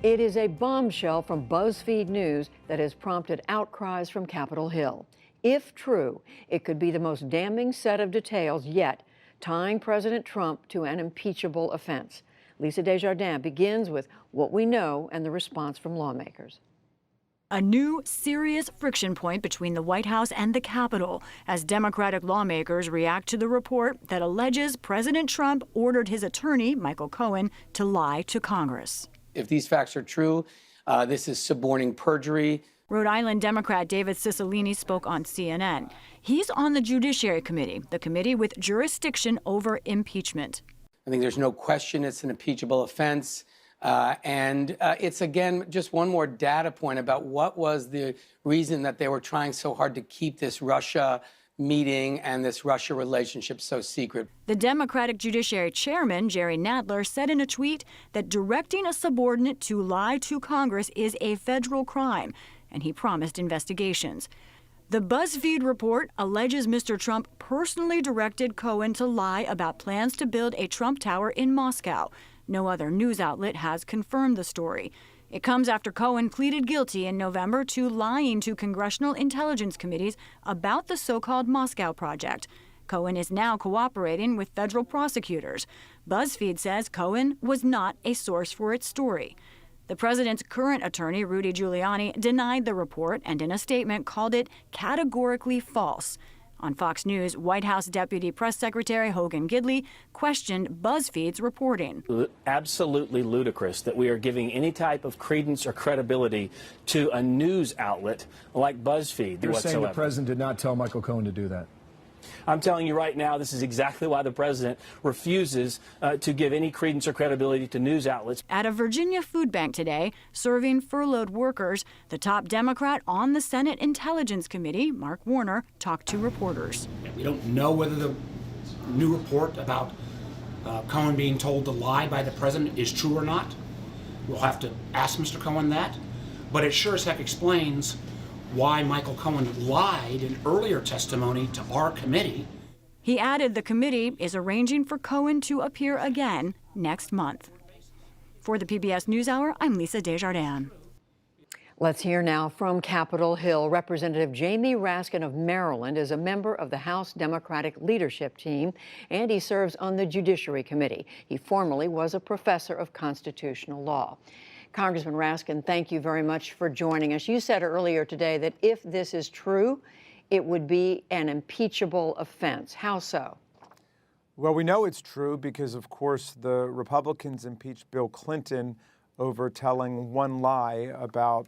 It is a bombshell from BuzzFeed News that has prompted outcries from Capitol Hill. If true, it could be the most damning set of details yet, tying President Trump to an impeachable offense. Lisa Desjardins begins with what we know and the response from lawmakers. A new, serious friction point between the White House and the Capitol as Democratic lawmakers react to the report that alleges President Trump ordered his attorney, Michael Cohen, to lie to Congress. If these facts are true, this is suborning perjury. Rhode Island Democrat David Cicilline spoke on CNN. He's on the Judiciary Committee, the committee with jurisdiction over impeachment. I think there's no question it's an impeachable offense. And it's, again, just one more data point about what was the reason that they were trying so hard to keep this Russia meeting and this Russia relationship so secret. The Democratic Judiciary Chairman, Jerry Nadler, said in a tweet that directing a subordinate to lie to Congress is a federal crime, and he promised investigations. The BuzzFeed report alleges Mr. Trump personally directed Cohen to lie about plans to build a Trump Tower in Moscow. No other news outlet has confirmed the story. It comes after Cohen pleaded guilty in November to lying to congressional intelligence committees about the so-called Moscow project. Cohen is now cooperating with federal prosecutors. BuzzFeed says Cohen was not a source for its story. The president's current attorney, Rudy Giuliani, denied the report and in a statement called it categorically false. On Fox News, White House Deputy Press Secretary Hogan Gidley questioned BuzzFeed's reporting. Absolutely ludicrous that we are giving any type of credence or credibility to a news outlet like BuzzFeed. You're saying the president did not tell Michael Cohen to do that? I'm telling you right now, this is exactly why the president refuses to give any credence or credibility to news outlets. At a Virginia food bank today, serving furloughed workers, the top Democrat on the Senate Intelligence Committee, Mark Warner, talked to reporters. We don't know whether the new report about Cohen being told to lie by the president is true or not. We'll have to ask Mr. Cohen that. But it sure as heck explains why Michael Cohen lied in earlier testimony to our committee. He added the committee is arranging for Cohen to appear again next month. For the PBS NewsHour, I'm Lisa Desjardins. Let's hear now from Capitol Hill. Representative Jamie Raskin of Maryland is a member of the House Democratic Leadership Team, and he serves on the Judiciary Committee. He formerly was a professor of constitutional law. Congressman Raskin, thank you very much for joining us. You said earlier today that if this is true, it would be an impeachable offense. How so? Well, we know it's true because, of course, the Republicans impeached Bill Clinton over telling one lie about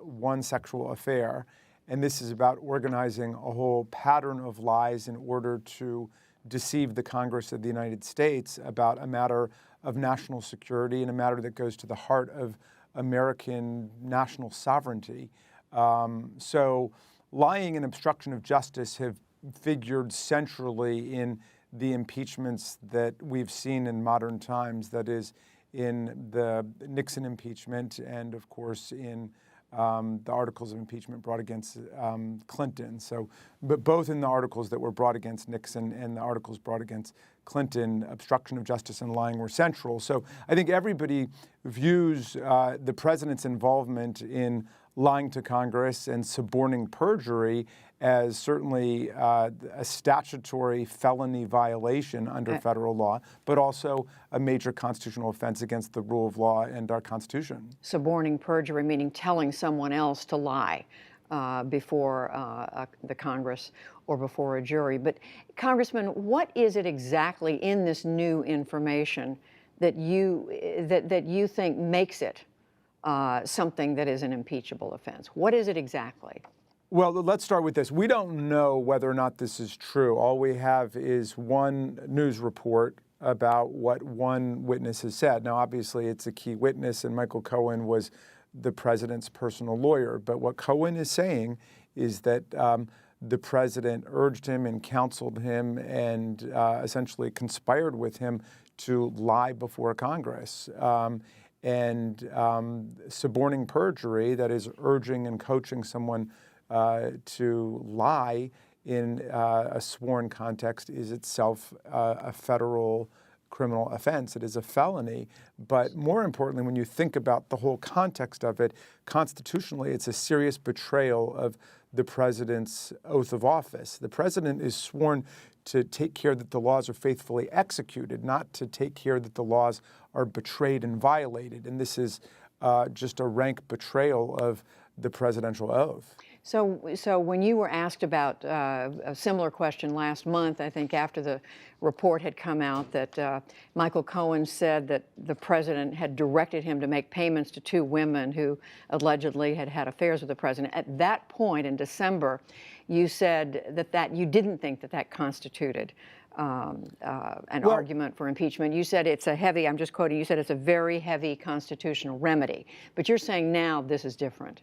one sexual affair. And this is about organizing a whole pattern of lies in order to deceive the Congress of the United States about a matter of national security and a matter that goes to the heart of American national sovereignty. So lying and obstruction of justice have figured centrally in the impeachments that we've seen in modern times, that is, in the Nixon impeachment and, of course, in the articles of impeachment brought against Clinton. So, but both in the articles that were brought against Nixon and the articles brought against Clinton, obstruction of justice and lying were central. So I think everybody views the president's involvement in lying to Congress and suborning perjury as certainly a statutory felony violation under federal law, but also a major constitutional offense against the rule of law and our Constitution. Suborning perjury, meaning telling someone else to lie before the Congress or before a jury. But, Congressman, what is it exactly in this new information that you think makes it something that is an impeachable offense? What is it exactly? Well, let's start with this. We don't know whether or not this is true. All we have is one news report about what one witness has said. Now, obviously, it's a key witness, and Michael Cohen was the president's personal lawyer. But what Cohen is saying is that the president urged him and counseled him and essentially conspired with him to lie before Congress. And suborning perjury, that is urging and coaching someone to lie in a sworn context, is itself a federal criminal offense. It is a felony. But more importantly, when you think about the whole context of it, constitutionally, it's a serious betrayal of the president's oath of office. The president is sworn to take care that the laws are faithfully executed, not to take care that the laws are betrayed and violated. And this is just a rank betrayal of the presidential oath. So when you were asked about a similar question last month, I think after the report had come out that Michael Cohen said that the president had directed him to make payments to two women who allegedly had had affairs with the president. At that point in December, you said that you didn't think that constituted an argument for impeachment. You said it's a heavy, I'm just quoting, you said it's a very heavy constitutional remedy. But you're saying now this is different.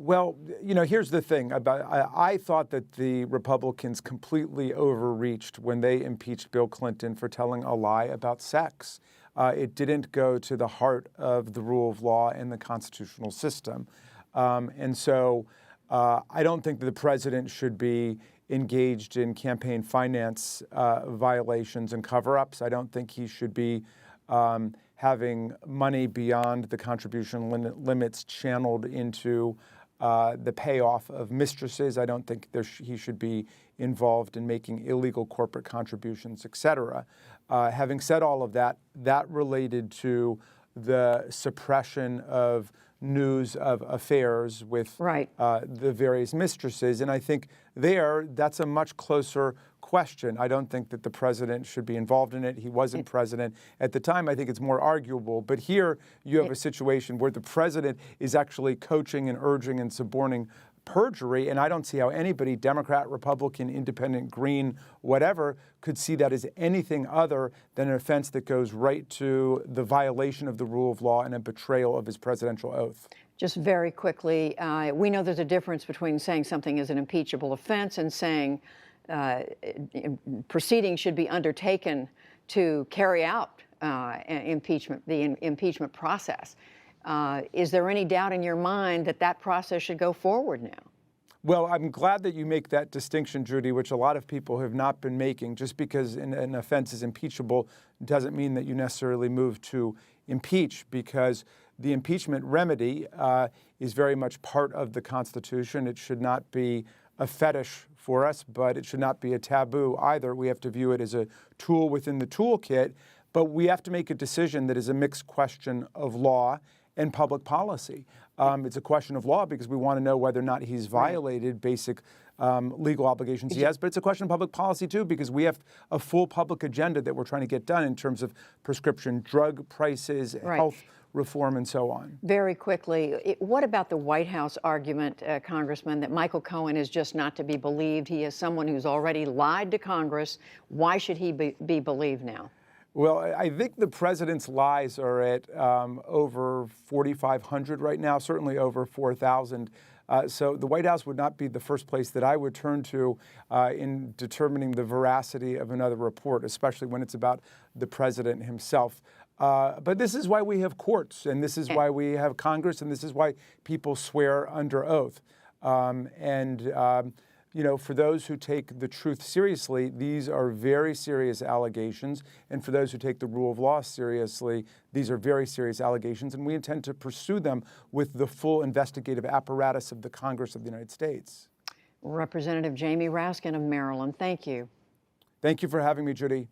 Well, here's the thing. I thought that the Republicans completely overreached when they impeached Bill Clinton for telling a lie about sex. It didn't go to the heart of the rule of law and the constitutional system. And so I don't think that the president should be engaged in campaign finance violations and cover-ups. I don't think he should be having money beyond the contribution limits channeled into the payoff of mistresses. I don't think he should be involved in making illegal corporate contributions, et cetera. Having said all of that, that related to the suppression of news of affairs with the various mistresses. And I think that's a much closer question. I don't think that the president should be involved in it. He wasn't president at the time. I think it's more arguable. But here you have a situation where the president is actually coaching and urging and suborning perjury, and I don't see how anybody, Democrat, Republican, Independent, Green, whatever, could see that as anything other than an offense that goes right to the violation of the rule of law and a betrayal of his presidential oath. Just very quickly, we know there's a difference between saying something is an impeachable offense and saying proceedings should be undertaken to carry out impeachment, the impeachment process. Is there any doubt in your mind that process should go forward now? Well, I'm glad that you make that distinction, Judy, which a lot of people have not been making. Just because an offense is impeachable doesn't mean that you necessarily move to impeach, because the impeachment remedy is very much part of the Constitution. It should not be a fetish for us, but it should not be a taboo either. We have to view it as a tool within the toolkit, but we have to make a decision that is a mixed question of law and public policy. It's a question of law because we want to know whether or not he's violated basic legal obligations he has, but it's a question of public policy too, because we have a full public agenda that we're trying to get done in terms of prescription drug prices, health reform, and so on. Very quickly, what about the White House argument, Congressman, that Michael Cohen is just not to be believed? He is someone who's already lied to Congress. Why should he be believed now? Well, I think the president's lies are at over 4,500 right now, certainly over 4,000. So the White House would not be the first place that I would turn to in determining the veracity of another report, especially when it's about the president himself. But this is why we have courts, and this is why we have Congress, and this is why people swear under oath. For those who take the truth seriously, these are very serious allegations. And for those who take the rule of law seriously, these are very serious allegations. And we intend to pursue them with the full investigative apparatus of the Congress of the United States. Representative Jamie Raskin of Maryland, thank you. Thank you for having me, Judy.